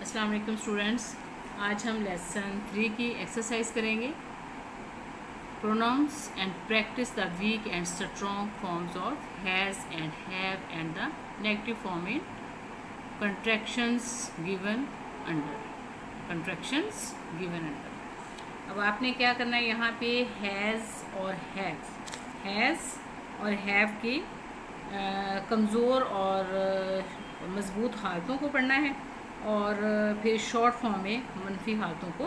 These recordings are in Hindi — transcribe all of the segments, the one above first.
अस्सलाम वालेकुम स्टूडेंट्स, आज हम लेसन 3 की एक्सरसाइज करेंगे। Pronounce and practise the weak and strong forms of has and have and the negative form in contractions given under. Contractions given under. अब आपने क्या करना है, यहाँ पे हैज़ और हैव की कमज़ोर और मज़बूत हालतों को पढ़ना है और फिर शॉर्ट फॉर्म में मनफी हालतों को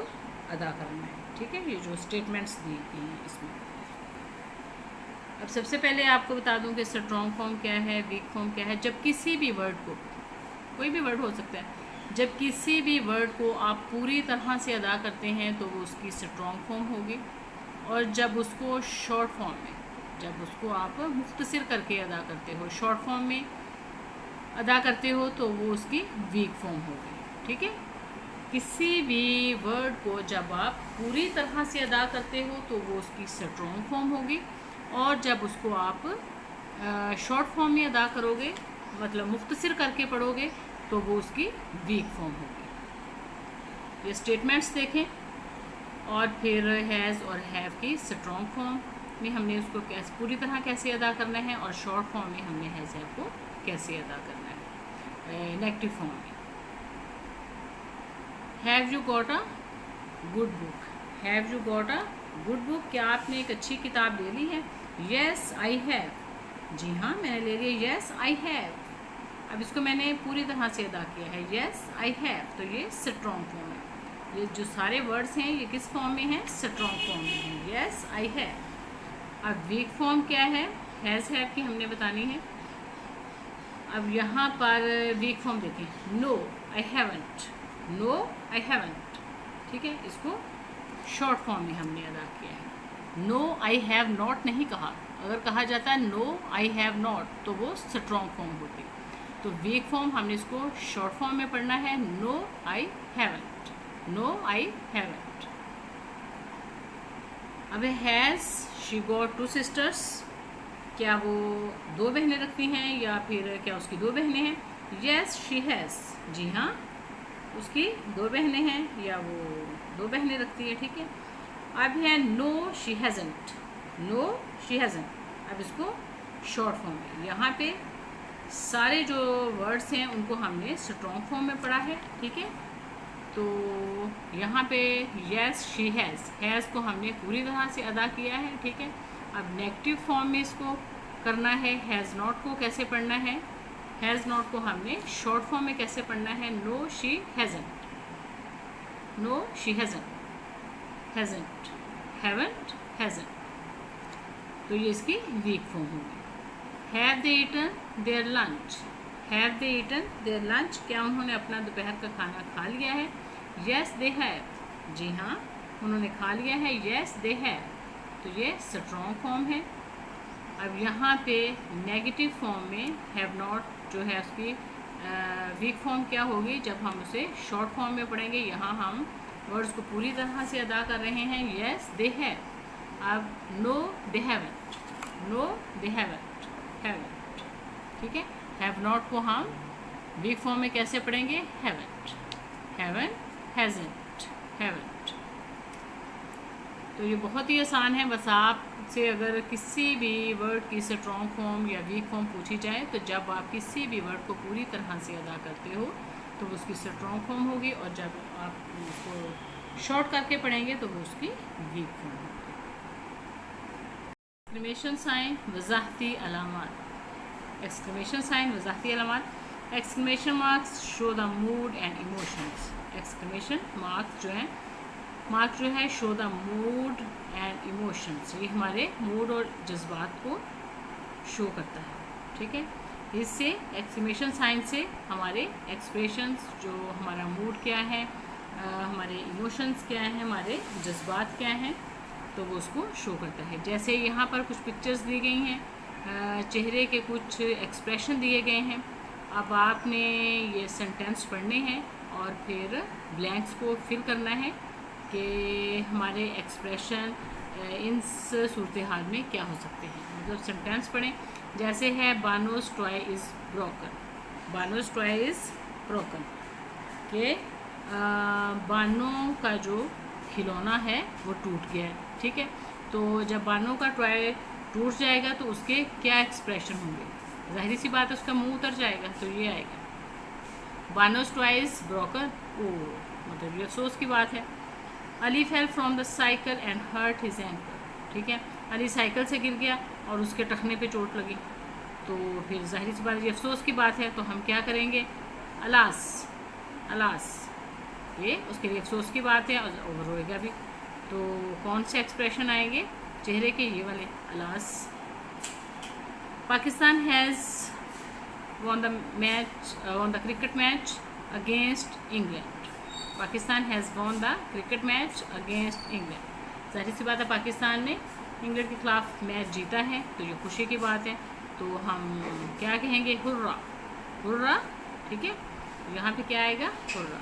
अदा करना है। ठीक है, ये जो स्टेटमेंट्स दी गई हैं इसमें। अब सबसे पहले आपको बता दूं कि स्ट्रॉन्ग फॉर्म क्या है, वीक फॉर्म क्या है। जब किसी भी वर्ड को, कोई भी वर्ड हो सकता है, जब किसी भी वर्ड को आप पूरी तरह से अदा करते हैं तो वो उसकी स्ट्रॉन्ग फॉर्म होगी, और जब उसको शॉर्ट फॉर्म में, जब उसको आप मुख्तसर करके अदा करते हो, शॉर्ट फॉर्म में अदा करते हो, तो वो उसकी वीक फॉर्म होगी। ठीक है, किसी भी वर्ड को जब आप पूरी तरह से अदा करते हो तो वो उसकी स्ट्रॉन्ग फॉर्म होगी, और जब उसको आप शॉर्ट फॉर्म में अदा करोगे, मतलब मुख्तसर करके पढ़ोगे, तो वो उसकी वीक फॉर्म होगी। ये स्टेटमेंट्स देखें, और फिर हैज़ और हैव की स्ट्रॉन्ग फॉर्म में हमने उसको कैसे पूरी तरह कैसे अदा करना है, और शॉर्ट फॉर्म में हमने हैज़ हैव को कैसे अदा करना है नेगेटिव फॉर्म में। Have you got a good book? Have you got a good book? क्या आपने एक अच्छी किताब ले ली है? Yes I have. जी हाँ, मैंने ले ली। Yes I have. अब इसको मैंने पूरी तरह से अदा किया है, येस आई हैव, तो ये स्ट्रॉन्ग फॉर्म है। ये जो सारे वर्ड्स हैं ये किस फॉर्म में हैं? स्ट्रॉन्ग फॉर्म में हैं, येस आई हैव। अब वीक फॉर्म क्या है? हैज़ हैव की हमने बतानी है। अब यहाँ पर वीक फॉर्म देखें, no I haven't, no I haven't. ठीक है, इसको शॉर्ट फॉर्म में हमने अदा किया है। नो आई हैव नॉट नहीं कहा। अगर कहा जाता है नो आई हैव नॉट, तो वो स्ट्रॉन्ग फॉर्म होती। तो वीक फॉर्म हमने इसको शॉर्ट फॉर्म में पढ़ना है, no I haven't, no I haven't. अब हैज़ शी गॉट 2 सिस्टर्स? क्या वो 2 बहनें रखती हैं, या फिर क्या उसकी 2 बहनें हैं? Yes she has. जी हाँ, उसकी 2 बहनें हैं, या वो 2 बहनें रखती है। ठीक है, अब है no she hasn't, no she हैज़ंट। अब इसको शॉर्ट फॉर्म में, यहाँ पे सारे जो वर्ड्स हैं उनको हमने स्ट्रॉन्ग फॉर्म में पढ़ा है। ठीक है, तो यहाँ पे येस शी हैज़ को हमने पूरी तरह से अदा किया है। ठीक है, अब नेगेटिव फॉर्म में इसको करना है। हैज़ नॉट को कैसे पढ़ना है? हैज़ नॉट को हमने शॉर्ट फॉर्म में कैसे पढ़ना है? No she hasn't, no she hasn't, hasn't, haven't, hasn't. तो ये इसकी वीक फॉर्म होगी। Have they eaten their lunch? Have they eaten their lunch? क्या उन्होंने अपना दोपहर का खाना खा लिया है? Yes they have. जी हाँ, उन्होंने खा लिया है, येस दे हैव, तो ये स्ट्रॉन्ग फॉर्म है। अब यहाँ पे नेगेटिव फॉर्म में हैव नॉट जो है उसकी वीक फॉर्म क्या होगी? जब हम उसे शॉर्ट फॉर्म में पढ़ेंगे। यहाँ हम वर्ड्स को पूरी तरह से अदा कर रहे हैं, येस दे हैव। अब no they haven't, no they haven't, haven't. ठीक है, हैव नॉट को हम वीक फॉर्म में कैसे पढ़ेंगे? Haven't, haven't, hasn't, haven't. तो ये बहुत ही आसान है। बस आपसे अगर किसी भी वर्ड की स्ट्रॉन्ग फॉर्म या वीक फॉर्म पूछी जाए, तो जब आप किसी भी वर्ड को पूरी तरह से अदा करते हो तो वो उसकी स्ट्रॉन्ग फॉर्म होगी, और जब आप उसको शॉर्ट करके पढ़ेंगे तो वो उसकी वीक फॉर्म होगी। एक्सक्लेमेशन साइन, वजाहती अलामात। एक्सक्लेमेशन साइन, वजाहती अलामात। Exclamation marks show the mood and emotions. Exclamation marks जो हैं, मार्क जो है show the mood and emotions, ये हमारे मूड और जज्बात को शो करता है। ठीक है, इससे एक्सक्लेमेशन साइन से हमारे एक्सप्रेशंस, जो हमारा मूड क्या है, हमारे इमोशंस क्या हैं, हमारे जज्बात क्या हैं, तो वो उसको शो करता है। जैसे यहाँ पर कुछ पिक्चर्स दी गई हैं, चेहरे के कुछ एक्सप्रेशन दिए गए हैं। अब आपने ये सेंटेंस पढ़ने हैं और फिर ब्लैंक्स को फिल करना है कि हमारे एक्सप्रेशन इन सूरत हाल में क्या हो सकते हैं। मतलब सेंटेंस पढ़ें, जैसे है Bano's toy is broken, Bano's toy is broken, कि बानो का जो खिलौना है वो टूट गया है, ठीक है। तो जब बानो का टॉय टूट जाएगा तो उसके क्या एक्सप्रेशन होंगे? जाहिर सी बात है उसका मुंह उतर जाएगा, तो ये आएगा बानोस टॉय इज ब्रोकन। ओ मतलब ये अफसोस की बात है। Ali fell from the cycle and hurt his ankle, ठीक है। अली साइकिल से गिर गया और उसके टखने पे चोट लगी, तो फिर जाहिर सी बात ये अफसोस की बात है, तो हम क्या करेंगे? अलास, अलास, ये उसके लिए अफसोस की बात है और रोएगा भी। तो कौन से एक्सप्रेशन आएंगे चेहरे के? ये वाले, alas. Pakistan has won the cricket match against England. Pakistan has won the cricket match against England. जाहिर सी बात है पाकिस्तान ने इंग्लैंड के खिलाफ मैच जीता है, तो ये खुशी की बात है। तो हम क्या कहेंगे? हुर्रा, हुर्रा, ठीक है। यहाँ पे क्या आएगा? हुर्रा।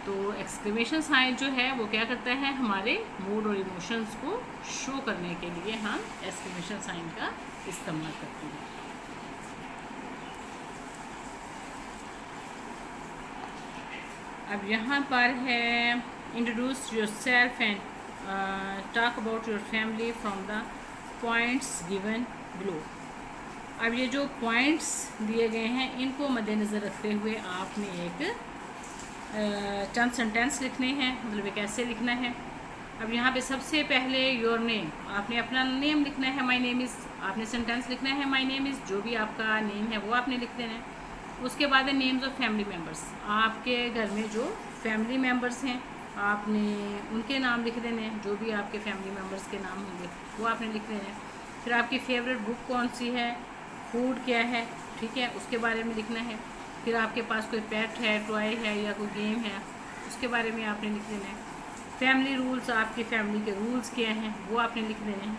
तो एक्सक्लेमेशन साइन जो है वो क्या करता है? हमारे मूड और इमोशंस को शो करने के लिए हम एक्सक्लेमेशन साइन का इस्तेमाल करते हैं। अब यहाँ पर है introduce your self and talk about your family from the points given below. अब ये जो पॉइंट्स दिए गए हैं इनको मद्देनज़र रखते हुए आपने एक चंद सेंटेंस लिखने हैं, मतलब कैसे लिखना है। अब यहाँ पे सबसे पहले योर नेम, आपने अपना नेम लिखना है। माय नेम इज़, आपने सेंटेंस लिखना है माय नेम इज़, जो भी आपका नेम है वो आपने लिख देना है। उसके बाद है नेम्स ऑफ फैमिली मेम्बर्स, आपके घर में जो फैमिली मेम्बर्स हैं आपने उनके नाम लिख देने हैं, जो भी आपके फैमिली मेम्बर्स के नाम होंगे वो आपने लिख देने हैं। फिर आपकी फेवरेट बुक कौन सी है, फूड क्या है, ठीक है, उसके बारे में लिखना है। फिर आपके पास कोई पेट है, टॉय है या कोई गेम है, उसके बारे में आपने लिख देना है। फैमिली रूल्स, आपकी फैमिली के रूल्स क्या हैं वो आपने लिख देने हैं।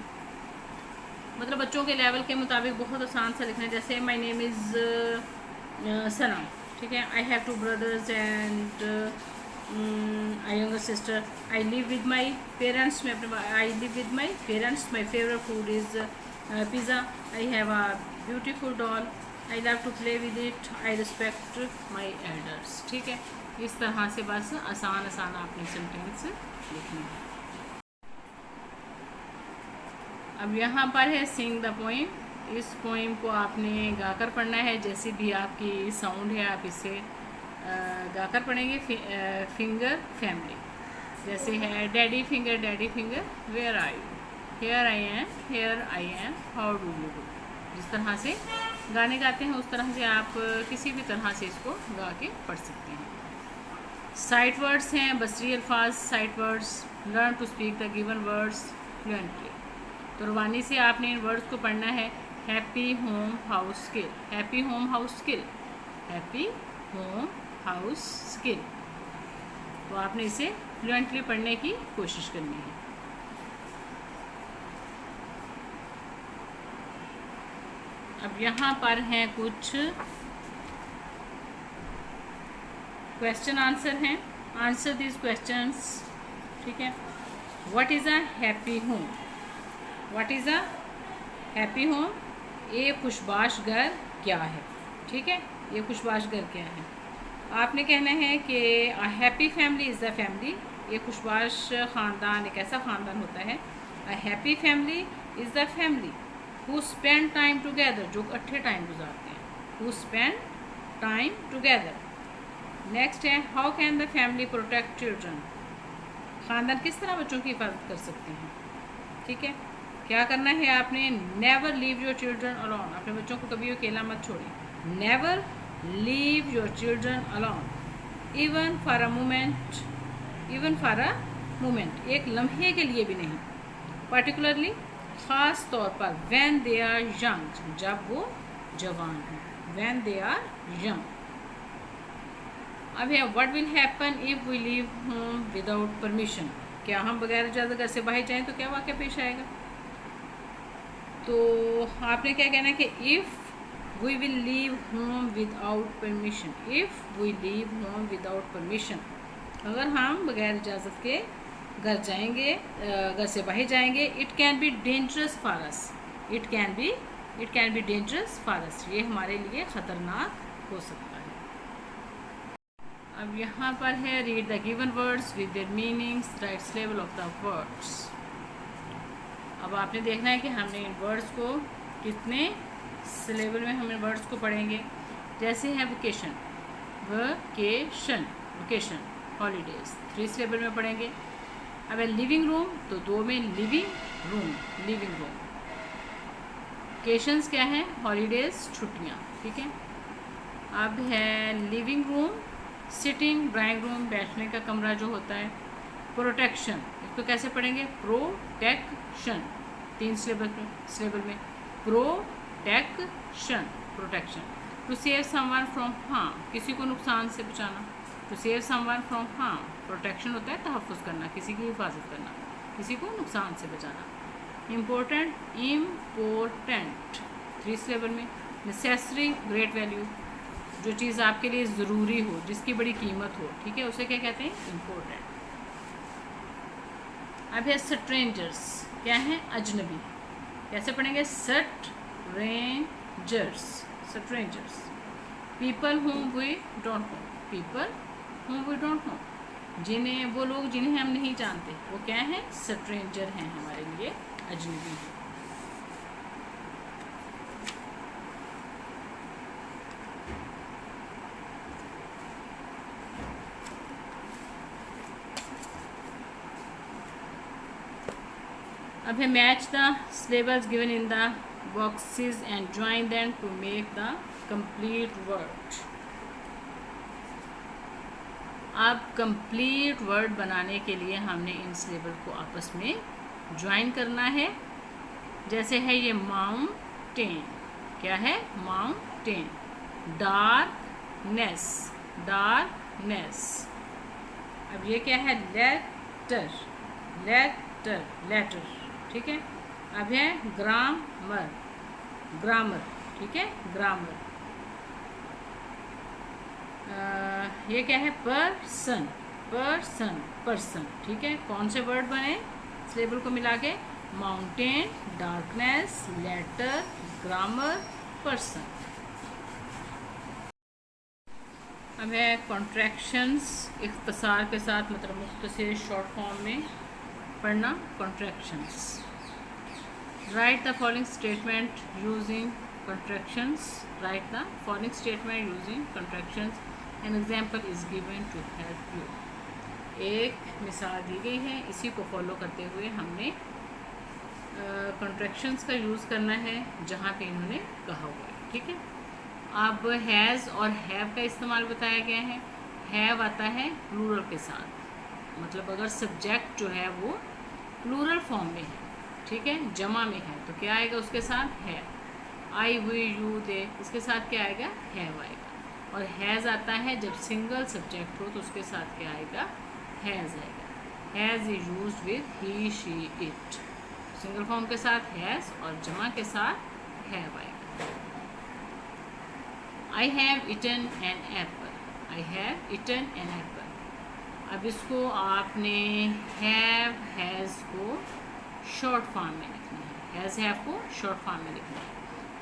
मतलब बच्चों के लेवल के मुताबिक बहुत आसान सा लिखना है। जैसे माय नेम इज़ सना, ठीक है। I have 2 brothers and I younger sister. I live with my parents, मैं अपने I live with my parents. My favourite food is pizza. I have a beautiful doll. I love to play with it. I respect my elders, ठीक है। इस तरह से बस आसान आसान आपने सेंटेंस लिखना है। अब यहाँ पर है सिंग द पोइम। इस पोइम को आपने गाकर पढ़ना है, जैसी भी आपकी साउंड है आप इसे गाकर पढ़ेंगे। फिंगर फैमिली, जैसे है daddy finger where are you, here I am, how do you do. जिस तरह से गाने गाते हैं उस तरह से आप किसी भी तरह से इसको गा के पढ़ सकते हैं। साइट वर्ड्स हैं, बसरी अल्फाज sight words. Learn to speak the given words fluently. तो रवानी से आपने इन वर्ड्स को पढ़ना है। Happy home house skill, happy home house skill, happy home house skill. तो आपने इसे फ्लुएंटली पढ़ने की कोशिश करनी है। अब यहाँ पर हैं कुछ क्वेश्चन आंसर हैं। आंसर दिस क्वेश्चंस, ठीक है। What is a happy home, what is a happy home, ये खुशबाश घर क्या है, ठीक है। ये खुशबाश घर क्या है? आपने कहना है कि a happy family is the family, ये खुशबाश ख़ानदान एक ऐसा ख़ानदान होता है। A happy family is the family who spend time together, जो इकट्ठे टाइम गुजारते हैं, who spend time together. Next है how can the family protect children, ख़ानदान किस तरह बच्चों की हिफाजत कर सकते हैं, ठीक है। क्या करना है आपने? Never leave your children alone, अपने बच्चों को कभी अकेला मत छोड़िए। Never leave your children alone, even for a moment, even for a moment, एक लम्हे के लिए भी नहीं। पर्टिकुलरली, ख़ास तौर पर व्हेन दे आर यंग, जब वो जवान हैं, व्हेन दे आर यंग। अब है what will happen if we leave home without permission, क्या हम बगैर इजाज़त घर से बाहर जाएं तो क्या वाक़या पेश आएगा? तो आपने क्या कहना है कि if we will leave home without permission, if we leave home without permission, अगर हम बगैर इजाज़त के घर जाएंगे, घर से बाहर जाएंगे, it can be dangerous for us, it can be dangerous for us, ये हमारे लिए ख़तरनाक हो सकता है। अब यहाँ पर है read the given words with their meanings, right syllable of the words. अब आपने देखना है कि हमने इन वर्ड्स को कितने सिलेबल में हम इन वर्ड्स को पढ़ेंगे। जैसे है vocation, vocation, vocation, holidays 3 syllable में पढ़ेंगे। अब है लिविंग रूम, तो 2 में living room, living room. Vacations क्या है, हॉलीडेज, छुट्टियाँ, ठीक है। अब है living room, sitting, drawing room, बैठने का कमरा जो होता है। प्रोटेक्शन, इसको कैसे पढ़ेंगे, प्रोटेक्शन, 3 सिलेबल में protection, protection. To save someone from harm, किसी को नुकसान से बचाना। To save someone from harm, protection होता है तहफ़्फ़ुज़ करना, किसी की हिफाजत करना, किसी को नुकसान से बचाना। इम्पोर्टेंट, इम्पोर्टेंट 3 सिलेबल में। नेसेसरी, ग्रेट वैल्यू, जो चीज़ आपके लिए ज़रूरी हो, जिसकी बड़ी कीमत हो, ठीक है, उसे क्या कहते हैं, इम्पोर्टेंट। अब है स्ट्रेंजर्स, क्या है, अजनबी। कैसे पढ़ेंगे, strangers, strangers. People whom we don't know, people whom we don't know, जिन्हें, वो लोग जिन्हें हम नहीं जानते, वो क्या है, स्ट्रेंजर हैं, हमारे लिए अजनबी हैं। अब है match the syllables given in the boxes and join them to make the complete word. अब कंप्लीट वर्ड बनाने के लिए हमने इन सिलेबल को आपस में ज्वाइन करना है। जैसे है ये माउंटेन, क्या है, माउंटेन। Darkness, darkness. अब ये क्या है, लेटर, लेटर, लेटर, ठीक है। अब है ग्रामर, ग्रामर, ठीक है, ग्रामर। ये क्या है, पर्सन, पर्सन, पर्सन, ठीक है। कौन से वर्ड बने सिलेबल को मिला के, mountain, darkness, letter, grammar, person. अब है कॉन्ट्रैक्शंस, इख्तिसार के साथ, मतलब मुख्तसर शॉर्ट फॉर्म में पढ़ना, contractions. Write the following statement using contractions, write the following statement using contractions, an example is given to help you. एक मिसाल दी गई है, इसी को फॉलो करते हुए हमने कॉन्ट्रैक्शंस का यूज़ करना है जहाँ पे इन्होंने कहा हुआ है, ठीक है। अब हैज़ और हैव का इस्तेमाल बताया गया है। हैव आता है प्लूरल के साथ, मतलब अगर सब्जेक्ट जो है वो प्लूरल फॉर्म में है, ठीक है, जमा में है, तो क्या आएगा उसके साथ, है। आई, वी, यू, दे, इसके साथ क्या आएगा, हैव आएगा। और हैज़ आता है जब सिंगल सब्जेक्ट हो, तो उसके साथ क्या आएगा, हैज़ आएगा। Has is used with he, she, it, singular form के साथ हैज़ और जमा के साथ हैव आएगा। I have eaten an apple, I have eaten an apple. अब इसको आपने हैव, हैज़ को शॉर्ट फॉर्म में लिखना है, हैज़, हैव को शॉर्ट फॉर्म में लिखना है।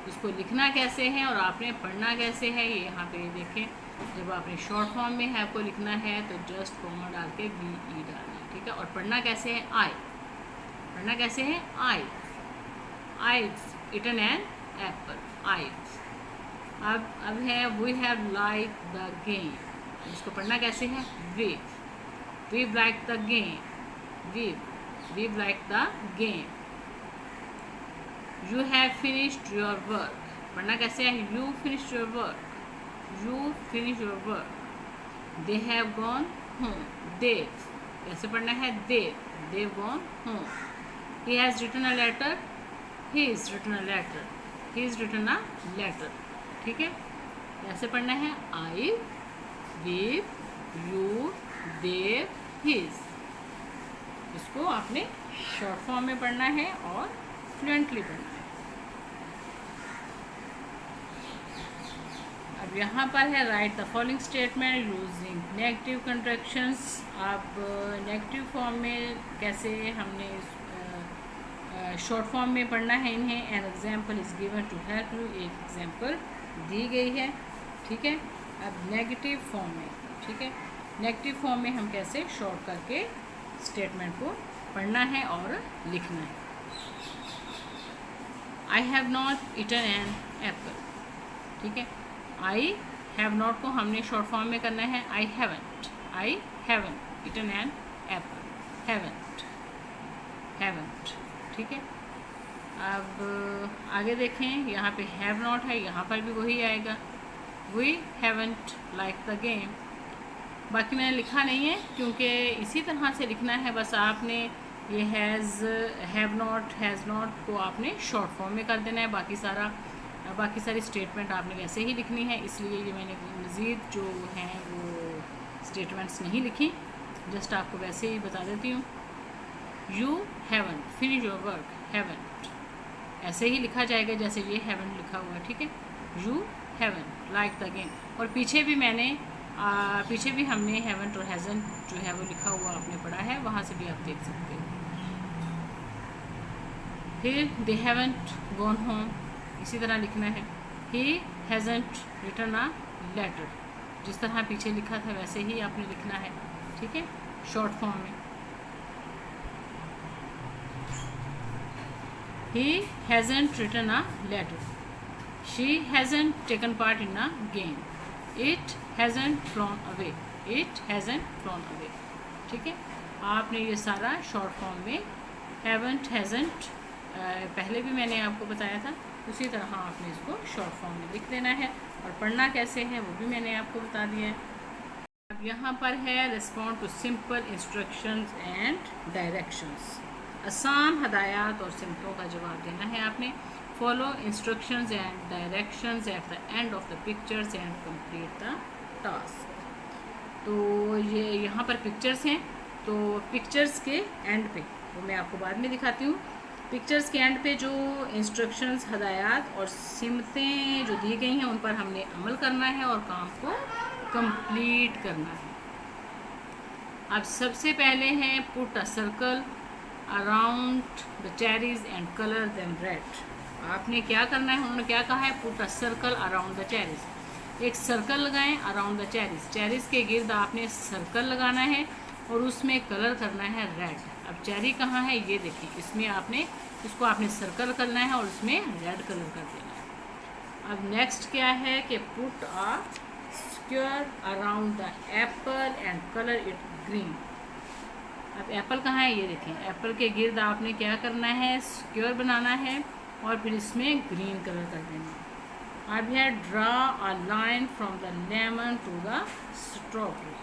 इसको लिखना कैसे है और आपने पढ़ना कैसे है, ये यहाँ पे देखें। जब आपने शॉर्ट फॉर्म में हैव को लिखना है तो जस्ट कॉमा डाल के वी ई डालना है, ठीक है। और पढ़ना कैसे है, आई, पढ़ना कैसे है, I, I eaten an apple, I. अब है we have like the game, इसको पढ़ना कैसे है, we like the game, we like the game. You have finished your work, पढ़ना कैसे है, you finished your work, you finish your work. They have gone home, they, कैसे पढ़ना है, they gone home. He has written a letter, he is written a letter, he is written a letter, ठीक है। कैसे पढ़ना है, आई, वी, यू, दे, हिज। इसको आपने शॉर्ट फॉर्म में पढ़ना है और फ्लुएंटली पढ़ना है। अब यहाँ पर है write the following statement using negative contractions. आप नेगेटिव फॉर्म में कैसे हमने शॉर्ट फॉर्म में पढ़ना है इन्हें। An example is given to help you, एक एग्जाम्पल दी गई है, ठीक है। अब नेगेटिव फॉर्म में, ठीक है, नेगेटिव फॉर्म में हम कैसे शॉर्ट करके स्टेटमेंट को पढ़ना है और लिखना है। I have not eaten an apple, ठीक है। आई हैव नॉट को हमने शॉर्ट फॉर्म में करना है I haven't eaten an apple, haven't, ठीक है। अब आगे देखें, यहाँ पे हैव नॉट है, यहाँ पर भी वही आएगा, we haven't like the game. बाकी मैंने लिखा नहीं है क्योंकि इसी तरह से लिखना है, बस आपने ये हैव नॉट को आपने शॉर्ट फॉर्म में कर देना है। बाकी सारी स्टेटमेंट आपने वैसे ही लिखनी है, इसलिए ये मैंने मज़ीद जो हैं वो स्टेटमेंट्स नहीं लिखी, जस्ट आपको वैसे ही बता देती हूँ। You haven't finish your work, haven't ऐसे ही लिखा जाएगा जैसे ये हैवंट लिखा हुआ है, ठीक है। You haven't like the game, और पीछे भी हमने हैवंट और हैजंट जो है वो लिखा हुआ आपने पढ़ा है, वहाँ से भी आप देख सकते हो। फिर दे हैवंट गॉन होम, इसी तरह लिखना है। He hasn't written a letter, जिस तरह पीछे लिखा था वैसे ही आपने लिखना है, ठीक है, शॉर्ट फॉर्म में। He hasn't written a letter. She hasn't taken part in a game. It hasn't flown away. ठीक है, आपने ये सारा शॉर्ट फॉर्म में haven't, hasn't पहले भी मैंने आपको बताया था, उसी तरह आपने इसको शॉर्ट फॉर्म में लिख देना है, और पढ़ना कैसे है वो भी मैंने आपको बता दिया है। अब यहाँ पर है respond to simple instructions and directions. आसान हदायत और सिमतों का जवाब देना है आपने। Follow instructions and directions at the end of the pictures and complete the task. तो ये यहाँ पर पिक्चर्स हैं, तो पिक्चर्स के एंड पे, वो मैं आपको बाद में दिखाती हूँ। पिक्चर्स के एंड पे जो इंस्ट्रक्शंस, हदायत और सिमतें जो दी गई हैं उन पर हमने अमल करना है और काम को कंप्लीट करना है। अब सबसे पहले है put a circle around the cherries and colour them red. आपने क्या करना है, उन्होंने क्या कहा है, put a circle around the cherries, एक सर्कल लगाएं अराउंड द चेरीज, चेरीज के गिर्द आपने सर्कल लगाना है और उसमें कलर करना है रेड। अब चेरी कहाँ है ये देखिए, इसमें इसको आपने सर्कल करना है और उसमें रेड कलर कर देना है। अब नेक्स्ट क्या है कि put a square around the Apple and colour it green. अब एप्पल कहाँ है ये देखें, एप्पल के गिर्द आपने क्या करना है, स्क्वायर बनाना है और फिर इसमें ग्रीन कलर कर देना है। अब है draw a line from the lemon to the strawberry.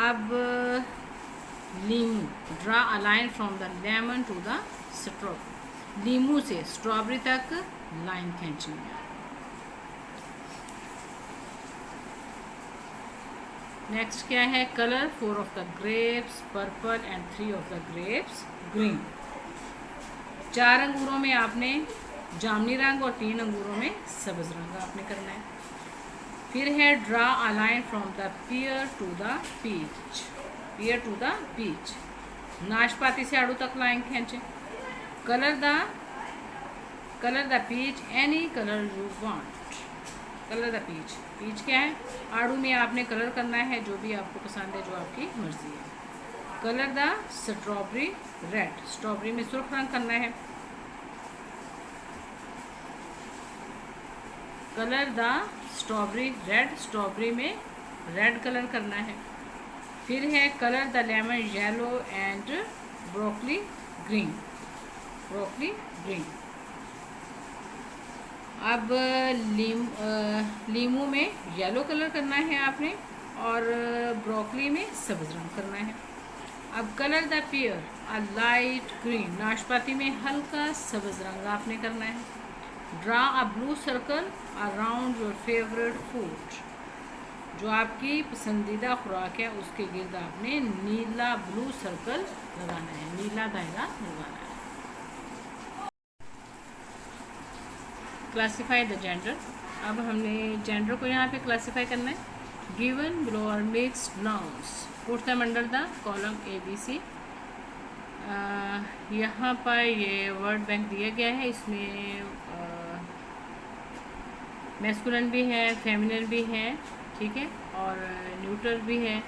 अब लीमू, draw a line from the lemon to the strawberry, लीमू से स्ट्रॉबेरी तक लाइन खींचनी है। नेक्स्ट क्या है, colour 4 of the grapes purple and 3 of the grapes green. 4 अंगूरों में आपने जामुनी रंग और 3 अंगूरों में सब्ज रंग आपने करना है। फिर है draw a line from the pear to the peach, pear to the peach, नाशपाती से आड़ू तक लाइन खींचें। Colour the peach any colour you want, colour the peach, peach क्या है, आड़ू में आपने कलर करना है जो भी आपको पसंद है, जो आपकी मर्जी है। Colour the strawberry red, strawberry में सुर्ख रंग करना है। Colour the strawberry red, strawberry में रेड कलर करना है। फिर है colour the lemon yellow and broccoli green, broccoli green. अब लीमू में येलो कलर करना है आपने और ब्रोकली में सब्ज रंग करना है। अब colour the pear a light green, नाशपाती में हल्का सब्ज रंग आपने करना है। Draw a blue circle around your favourite food, जो आपकी पसंदीदा खुराक है उसके गिर्द आपने नीला ब्लू सर्कल लगाना है, नीला दायरा लगाना है। क्लासीफाई द जेंडर, अब हमने जेंडर को यहाँ पे क्लासीफाई करना है। Given below are mixed nouns, put them under the column ABC। यहाँ पर ये वर्ड बैंक दिया गया है, इसमें मैस्कुलिन भी है, फेमिनिन भी है, ठीक है, और न्यूटर भी है।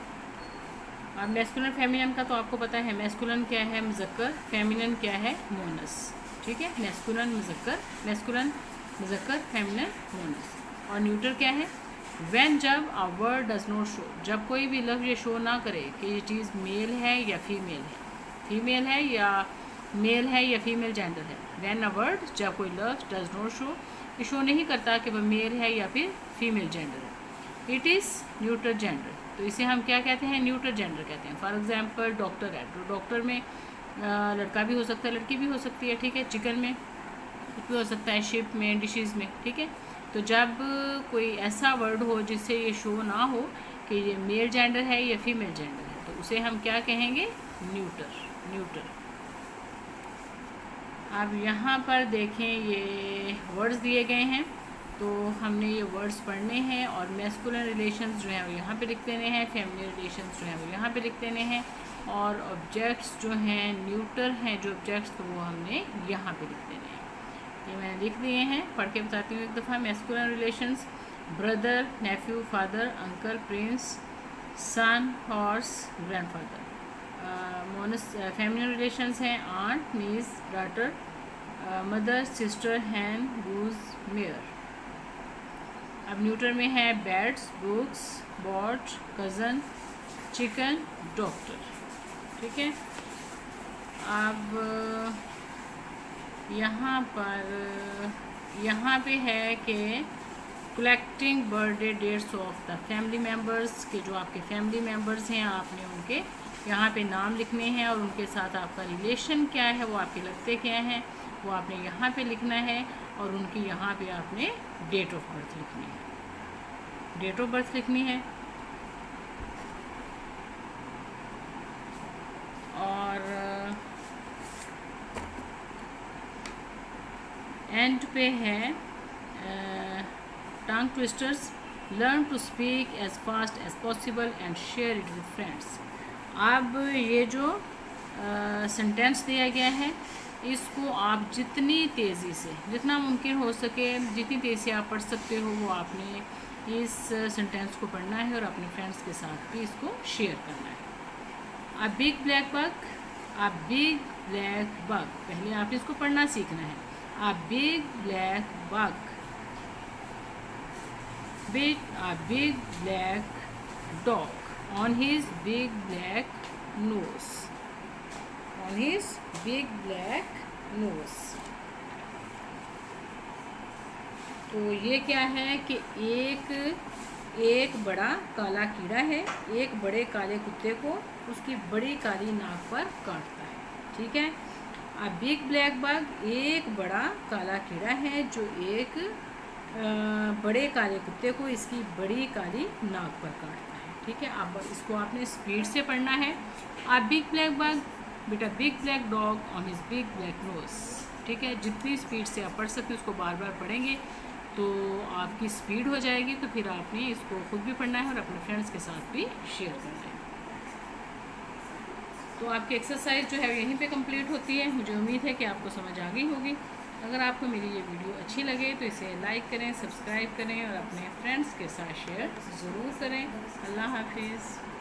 अब मैस्कुलिन फेमिनिन का तो आपको पता है, मैस्कुलिन क्या है मुज़क्कर, फेमिनिन क्या है मोनस, ठीक है, मैस्कुलिन मुज़क्कर फेमिनिन मोनस। और न्यूटर क्या है, व्हेन जब a word does not show, जब कोई भी लफ्ज़ ये शो ना करे कि ये चीज़ मेल है या फीमेल है या मेल है या फीमेल जेंडर है। व्हेन अ वर्ड, जब कोई लफ्ज़ डज नॉट शो, ये शो नहीं करता कि वह मेल है या फिर फीमेल जेंडर है, इट इज़ न्यूटर जेंडर। तो इसे हम क्या कहते हैं, न्यूटर जेंडर कहते हैं। फॉर एग्जांपल डॉक्टर है, तो डॉक्टर में लड़का भी हो सकता है, लड़की भी हो सकती है, ठीक है। चिकन में कुछ भी हो सकता है, शिप में, डिशेज़ में, ठीक है। तो जब कोई ऐसा वर्ड हो जिससे ये शो ना हो कि ये मेल जेंडर है या फीमेल जेंडर है, तो उसे हम क्या कहेंगे, न्यूटर। अब यहाँ पर देखें ये वर्ड्स दिए गए हैं, तो हमने ये वर्ड्स पढ़ने हैं और मैस्कुलिन रिलेशंस जो है वो यहाँ पे लिख देने हैं, फेमिनिन रिलेशंस जो है वो यहाँ पे लिख देने हैं, और ऑब्जेक्ट्स जो हैं न्यूटर हैं जो ऑब्जेक्ट्स, तो वो हमने यहाँ पे लिख देने हैं। ये मैंने लिख दिए हैं, पढ़ के बताती हूँ एक दफ़ा। Masculine relations, brother, nephew, father, uncle, prince, son, horse, grandfather. मोनस फेमिनिन रिलेशंस हैं aunt, niece, daughter, mother, sister, hen, goose, mare. अब न्यूटर में है bats, books, boat, cousin, chicken, doctor, ठीक है। अब यहाँ पे है कि collecting birthday dates of the family members, के जो आपके फैमिली मेम्बर्स हैं आपने उनके यहाँ पे नाम लिखने हैं और उनके साथ आपका रिलेशन क्या है, वो आपके लगते क्या हैं, वो आपने यहाँ पे लिखना है, और उनकी यहाँ पे आपने डेट ऑफ बर्थ लिखनी है, और एंड पे है tongue twisters, learn to speak as fast as possible and share it with friends. अब ये जो सेंटेंस दिया गया है, इसको आप जितनी तेज़ी से, जितना मुमकिन हो सके, जितनी तेज़ी से आप पढ़ सकते हो, वो आपने इस सेंटेंस को पढ़ना है और अपने फ्रेंड्स के साथ भी इसको शेयर करना है। अ बिग ब्लैक बग, पहले आपने इसको पढ़ना सीखना है। A big black bug bit a big black dog on his big black nose. तो ये क्या है कि एक बड़ा काला कीड़ा है, एक बड़े काले कुत्ते को उसकी बड़ी काली नाक पर काटता है, ठीक है। अ बिग ब्लैक बग, एक बड़ा काला कीड़ा है जो एक बड़े काले कुत्ते को इसकी बड़ी काली नाक पर काटता है, ठीक है। अब इसको आपने स्पीड से पढ़ना है। A big black bug bit a big black dog on his big black nose, ठीक है। जितनी स्पीड से आप पढ़ सकते उसको बार बार पढ़ेंगे तो आपकी स्पीड हो जाएगी, तो फिर आपने इसको खुद भी पढ़ना है और अपने फ्रेंड्स के साथ भी शेयर करना है। तो आपकी एक्सरसाइज जो है यहीं पे कंप्लीट होती है। मुझे उम्मीद है कि आपको समझ आ गई होगी। अगर आपको मेरी ये वीडियो अच्छी लगे तो इसे लाइक करें, सब्सक्राइब करें और अपने फ्रेंड्स के साथ शेयर ज़रूर करें। अल्लाह हाफिज़।